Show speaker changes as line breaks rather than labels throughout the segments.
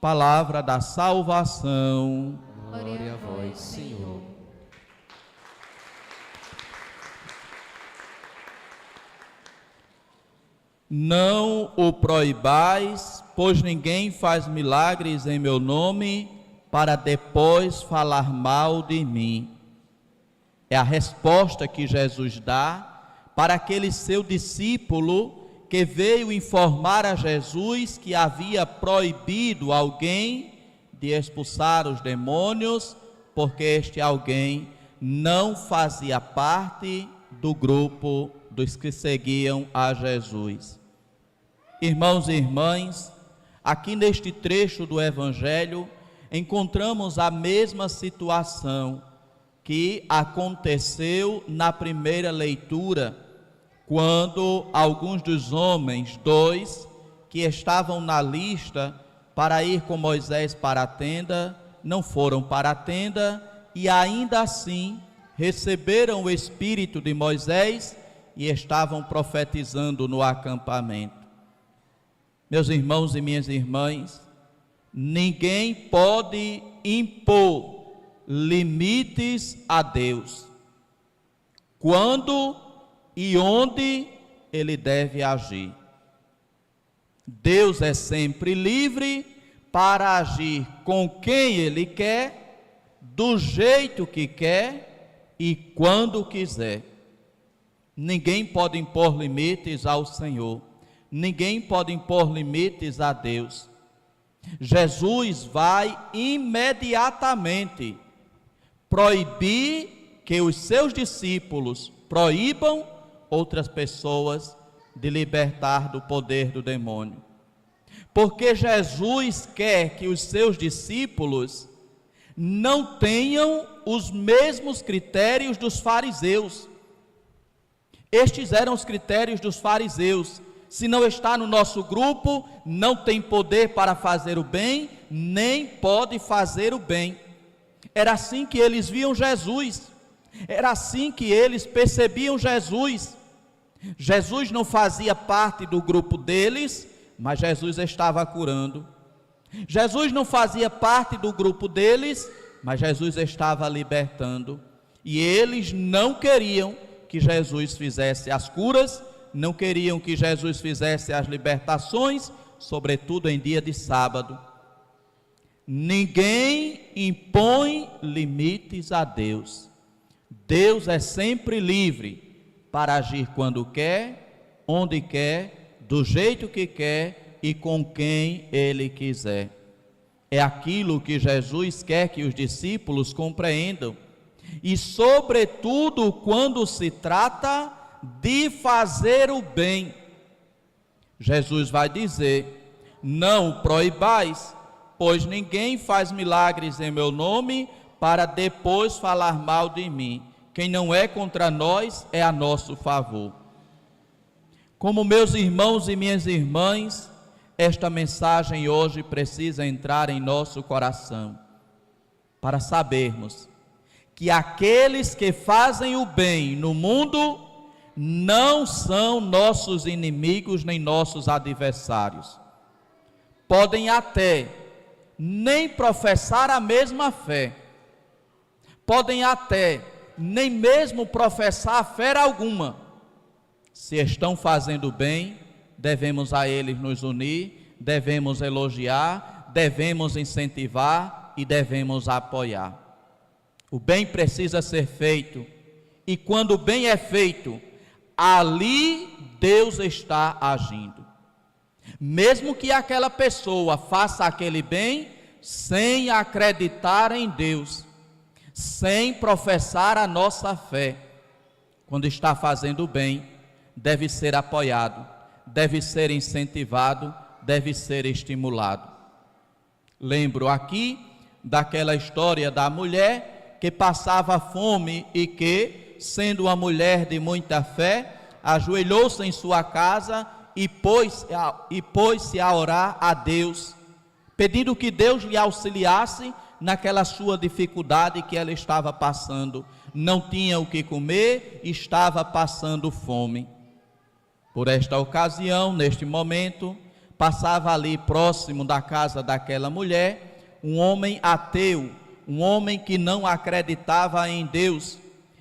Palavra da salvação.
Glória a vós, Senhor.
Não o proibais, pois ninguém faz milagres em meu nome, para depois falar mal de mim. É a resposta que Jesus dá para aquele seu discípulo que veio informar a Jesus que havia proibido alguém de expulsar os demônios, porque este alguém não fazia parte do grupo dos que seguiam a Jesus. Irmãos e irmãs, aqui neste trecho do Evangelho, encontramos a mesma situação que aconteceu na primeira leitura, quando alguns dos homens, 2, que estavam na lista para ir com Moisés para a tenda, não foram para a tenda e ainda assim receberam o Espírito de Moisés e estavam profetizando no acampamento. Meus irmãos e minhas irmãs, ninguém pode impor limites a Deus. Quando e onde Ele deve agir. Deus é sempre livre para agir com quem Ele quer, do jeito que quer e quando quiser. Ninguém pode impor limites ao Senhor. Ninguém pode impor limites a Deus. Jesus vai imediatamente proibir que os seus discípulos proíbam outras pessoas de libertar do poder do demônio. Porque Jesus quer que os seus discípulos não tenham os mesmos critérios dos fariseus. Estes eram os critérios dos fariseus. Se não está no nosso grupo, não tem poder para fazer o bem, nem pode fazer o bem. Era assim que eles viam Jesus. Era assim que eles percebiam Jesus. Jesus não fazia parte do grupo deles, mas Jesus estava curando. Jesus não fazia parte do grupo deles, mas Jesus estava libertando. E eles não queriam que Jesus fizesse as curas, não queriam que Jesus fizesse as libertações, sobretudo em dia de sábado. Ninguém impõe limites a Deus. Deus é sempre livre para agir quando quer, onde quer, do jeito que quer e com quem Ele quiser. É aquilo que Jesus quer que os discípulos compreendam. E sobretudo quando se trata de fazer o bem. Jesus vai dizer: não o proibais, pois ninguém faz milagres em meu nome para depois falar mal de mim. Quem não é contra nós é a nosso favor. Como meus irmãos e minhas irmãs, esta mensagem hoje precisa entrar em nosso coração, para sabermos que aqueles que fazem o bem no mundo não são nossos inimigos nem nossos adversários. Podem até nem professar a mesma fé, podem até nem mesmo professar fé alguma. Se estão fazendo bem, devemos a eles nos unir, devemos elogiar, devemos incentivar e devemos apoiar. O bem precisa ser feito, e quando o bem é feito, ali Deus está agindo. Mesmo que aquela pessoa faça aquele bem sem acreditar em Deus, sem professar a nossa fé, quando está fazendo o bem, deve ser apoiado, deve ser incentivado, deve ser estimulado. Lembro aqui daquela história da mulher que passava fome e que, sendo uma mulher de muita fé, ajoelhou-se em sua casa e pôs-se a orar a Deus, pedindo que Deus lhe auxiliasse naquela sua dificuldade que ela estava passando. Não tinha o que comer, estava passando fome. Por esta ocasião, neste momento, passava ali próximo da casa daquela mulher um homem ateu, um homem que não acreditava em Deus.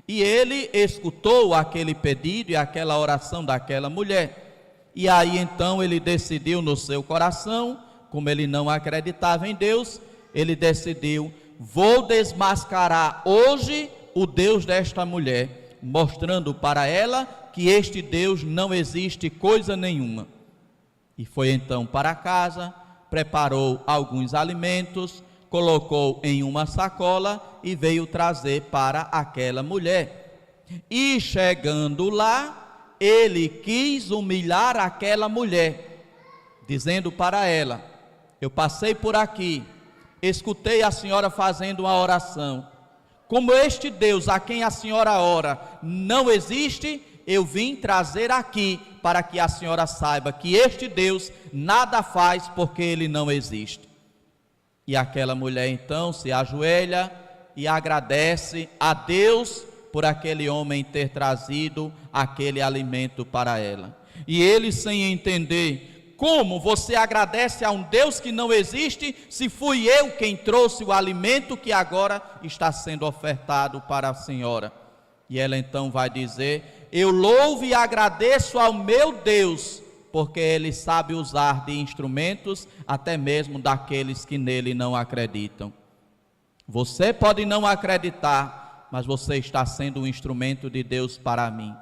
E ele escutou aquele pedido e aquela oração daquela mulher. E aí então ele decidiu no seu coração, como ele não acreditava em Deus, ele decidiu: vou desmascarar hoje o Deus desta mulher, mostrando para ela que este Deus não existe coisa nenhuma. E foi então para casa, preparou alguns alimentos, colocou em uma sacola e veio trazer para aquela mulher. E chegando lá, ele quis humilhar aquela mulher, dizendo para ela: eu passei por aqui, escutei a senhora fazendo uma oração. Como este Deus a quem a senhora ora não existe, eu vim trazer aqui para que a senhora saiba que este Deus nada faz porque ele não existe. E aquela mulher então se ajoelha e agradece a Deus por aquele homem ter trazido aquele alimento para ela. E ele, sem entender: como você agradece a um Deus que não existe, se fui eu quem trouxe o alimento que agora está sendo ofertado para a senhora? E ela então vai dizer: eu louvo e agradeço ao meu Deus, porque ele sabe usar de instrumentos até mesmo daqueles que nele não acreditam. Você pode não acreditar, mas você está sendo um instrumento de Deus para mim.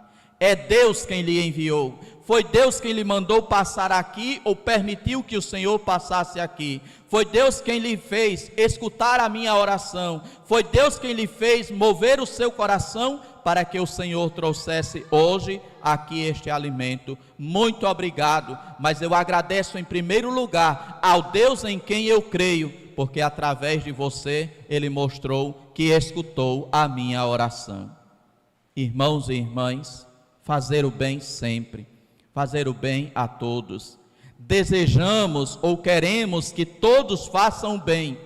É Deus quem lhe enviou, foi Deus quem lhe mandou passar aqui, ou permitiu que o Senhor passasse aqui. Foi Deus quem lhe fez escutar a minha oração, foi Deus quem lhe fez mover o seu coração para que o Senhor trouxesse hoje aqui este alimento. Muito obrigado, mas eu agradeço em primeiro lugar ao Deus em quem eu creio, porque através de você ele mostrou que escutou a minha oração. Irmãos e irmãs, fazer o bem sempre, fazer o bem a todos. Desejamos ou queremos que todos façam o bem,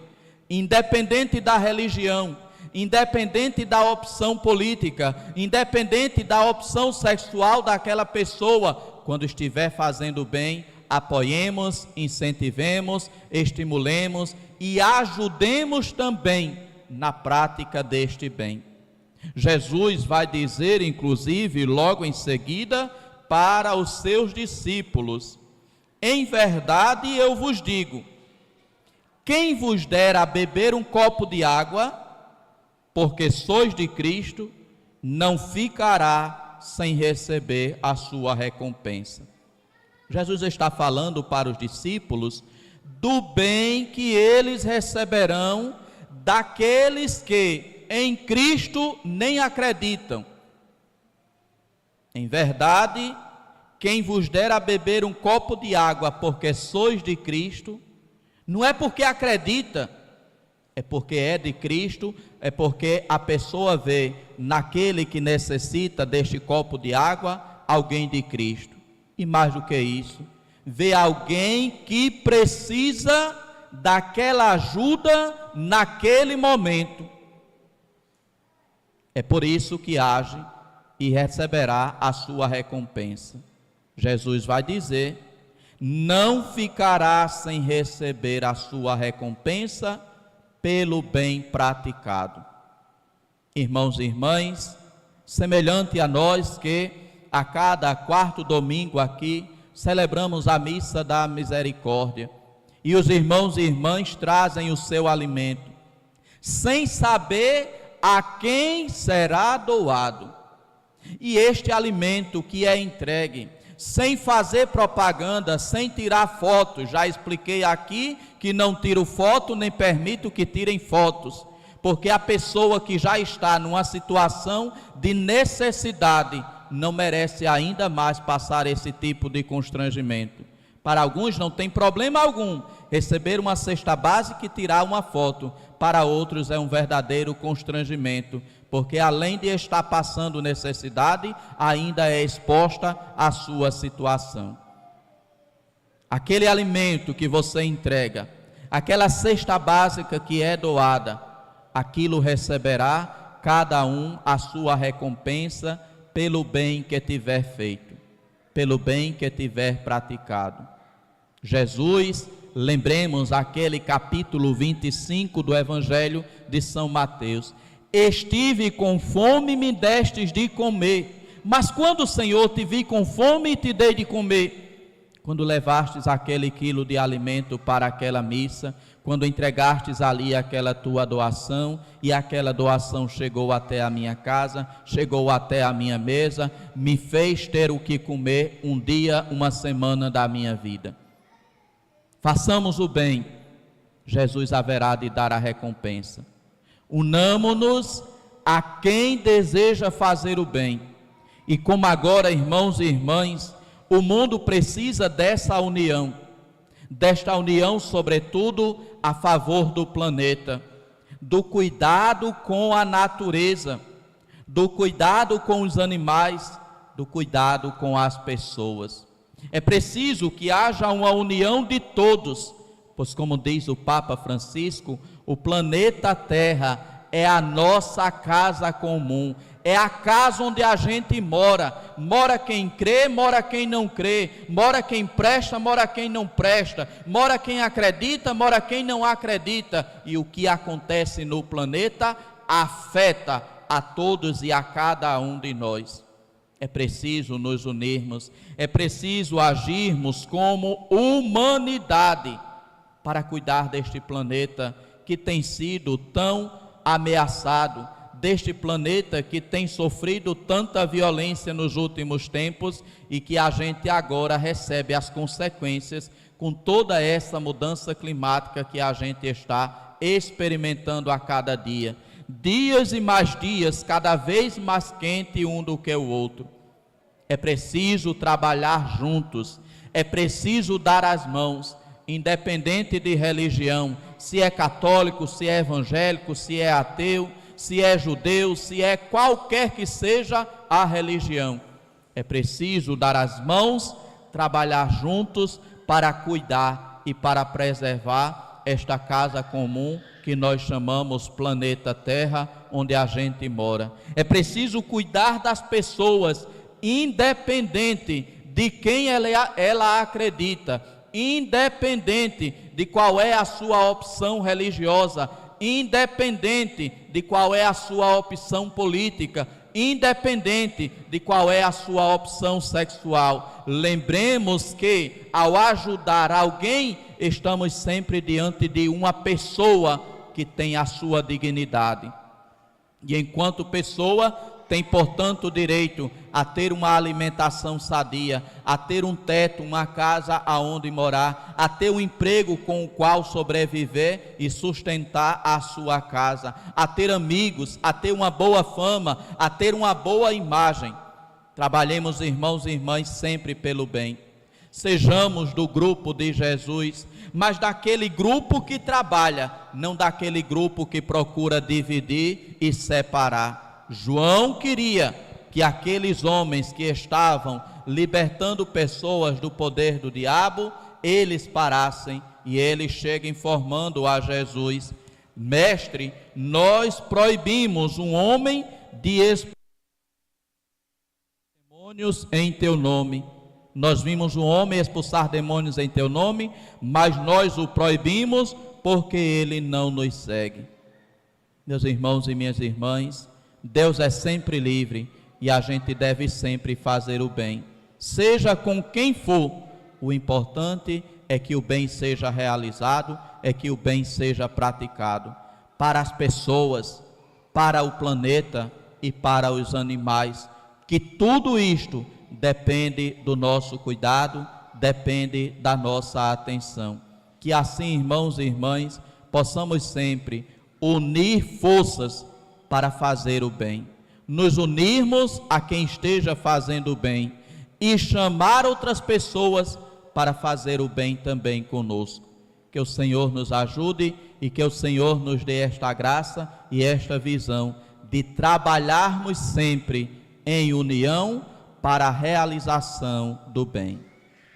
independente da religião, independente da opção política, independente da opção sexual daquela pessoa. Quando estiver fazendo o bem, apoiemos, incentivemos, estimulemos e ajudemos também na prática deste bem. Jesus vai dizer, inclusive, logo em seguida, para os seus discípulos: em verdade eu vos digo, quem vos der a beber um copo de água, porque sois de Cristo, não ficará sem receber a sua recompensa. Jesus está falando para os discípulos do bem que eles receberão daqueles que em Cristo nem acreditam. Em verdade, quem vos der a beber um copo de água, porque sois de Cristo, não é porque acredita, é porque é de Cristo, é porque a pessoa vê naquele que necessita deste copo de água alguém de Cristo. E mais do que isso, vê alguém que precisa daquela ajuda naquele momento. É por isso que age e receberá a sua recompensa. Jesus vai dizer: não ficará sem receber a sua recompensa pelo bem praticado. Irmãos e irmãs, semelhante a nós que a cada quarto domingo aqui celebramos a missa da misericórdia, e os irmãos e irmãs trazem o seu alimento, sem saber a quem será doado. E este alimento que é entregue, sem fazer propaganda, sem tirar fotos, já expliquei aqui que não tiro foto, nem permito que tirem fotos, porque a pessoa que já está numa situação de necessidade não merece ainda mais passar esse tipo de constrangimento. Para alguns não tem problema algum receber uma cesta básica e tirar uma foto, para outros é um verdadeiro constrangimento, porque além de estar passando necessidade, ainda é exposta à sua situação. Aquele alimento que você entrega, aquela cesta básica que é doada, aquilo receberá cada um a sua recompensa pelo bem que tiver feito, pelo bem que tiver praticado. Jesus, lembremos aquele capítulo 25 do Evangelho de São Mateus: estive com fome e me destes de comer. Mas quando, Senhor, te vi com fome e te dei de comer? Quando levastes aquele quilo de alimento para aquela missa, quando entregastes ali aquela tua doação, e aquela doação chegou até a minha casa, chegou até a minha mesa, me fez ter o que comer um dia, uma semana da minha vida. Façamos o bem, Jesus haverá de dar a recompensa. Unamo-nos a quem deseja fazer o bem. E como agora, irmãos e irmãs, o mundo precisa dessa união, desta união, sobretudo, a favor do planeta, do cuidado com a natureza, do cuidado com os animais, do cuidado com as pessoas. É preciso que haja uma união de todos, pois, como diz o Papa Francisco, o planeta Terra é a nossa casa comum, é a casa onde a gente mora. Mora quem crê, mora quem não crê, mora quem presta, mora quem não presta, mora quem acredita, mora quem não acredita. E o que acontece no planeta afeta a todos e a cada um de nós. É preciso nos unirmos, é preciso agirmos como humanidade para cuidar deste planeta que tem sido tão ameaçado, deste planeta que tem sofrido tanta violência nos últimos tempos e que a gente agora recebe as consequências com toda essa mudança climática que a gente está experimentando a cada dia. Dias e mais dias, cada vez mais quente um do que o outro. É preciso trabalhar juntos, é preciso dar as mãos, independente de religião, se é católico, se é evangélico, se é ateu, se é judeu, se é qualquer que seja a religião. É preciso dar as mãos, trabalhar juntos para cuidar e para preservar esta casa comum que nós chamamos planeta Terra, onde a gente mora. É preciso cuidar das pessoas, independente de quem ela acredita, independente de qual é a sua opção religiosa, independente de qual é a sua opção política, independente de qual é a sua opção sexual. Lembremos que ao ajudar alguém, estamos sempre diante de uma pessoa que tem a sua dignidade. E enquanto pessoa, tem, portanto, direito a ter uma alimentação sadia, a ter um teto, uma casa aonde morar, a ter um emprego com o qual sobreviver e sustentar a sua casa, a ter amigos, a ter uma boa fama, a ter uma boa imagem. Trabalhemos, irmãos e irmãs, sempre pelo bem. Sejamos do grupo de Jesus, mas daquele grupo que trabalha, não daquele grupo que procura dividir e separar. João queria que aqueles homens que estavam libertando pessoas do poder do diabo, eles parassem, e ele chega informando a Jesus: mestre, nós proibimos um homem de expulsar demônios em teu nome. Nós vimos um homem expulsar demônios em teu nome, mas nós o proibimos porque ele não nos segue. Meus irmãos e minhas irmãs, Deus é sempre livre e a gente deve sempre fazer o bem, seja com quem for. O importante é que o bem seja realizado, é que o bem seja praticado para as pessoas, para o planeta e para os animais, que tudo isto depende do nosso cuidado, depende da nossa atenção. Que assim, irmãos e irmãs, possamos sempre unir forças para fazer o bem, nos unirmos a quem esteja fazendo o bem e chamar outras pessoas para fazer o bem também conosco. Que o Senhor nos ajude e que o Senhor nos dê esta graça e esta visão de trabalharmos sempre em união para a realização do bem.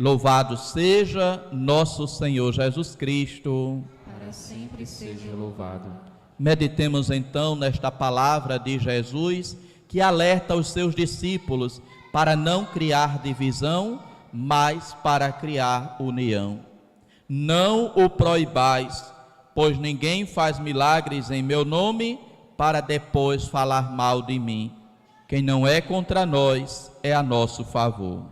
Louvado seja nosso Senhor Jesus Cristo.
Para sempre seja louvado.
Meditemos então nesta palavra de Jesus, que alerta os seus discípulos para não criar divisão, mas para criar união. Não o proibais, pois ninguém faz milagres em meu nome para depois falar mal de mim. Quem não é contra nós é a nosso favor.